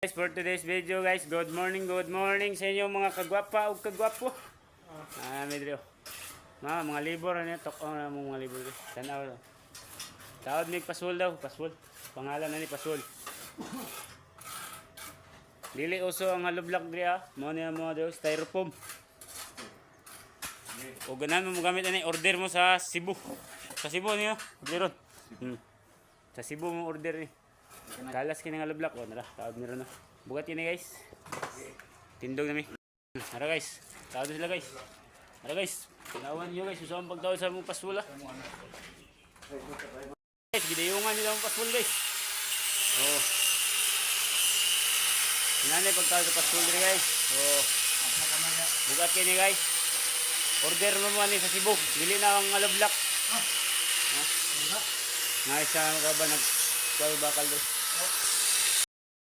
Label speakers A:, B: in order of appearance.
A: Guys, for today's video guys, good morning sa inyo mga kagwapa o kagwapo. Medyo mga libor ano tok na mga libor. Tanaw. Tawad mig Pasul daw, Pasul. Pangalan na ni Pasul. Dili uso ang haloblak diya, mo niya mo daw styrofoam. O ganan mo gamit ani order mo sa Cebu. Sa Cebu niyo, orderon. Sa Cebu mo order ni. Kalas kini nga lublak o nara, tawag niro na. Bugat ini guys. Tindog nami. Ara guys, tawag sila guys. Ara guys, tinawan niyo guys, usaw ang pagtawag sa mong pasula. Guys, gidayungan nila ang pasul guys. Oh. Nanay pagtawag sa pasul diri guys. Oh. Bugat kini guys. Order mo man ni sa Cebu, dili na ang lublak. Nga isa ka ba nag bakal doon.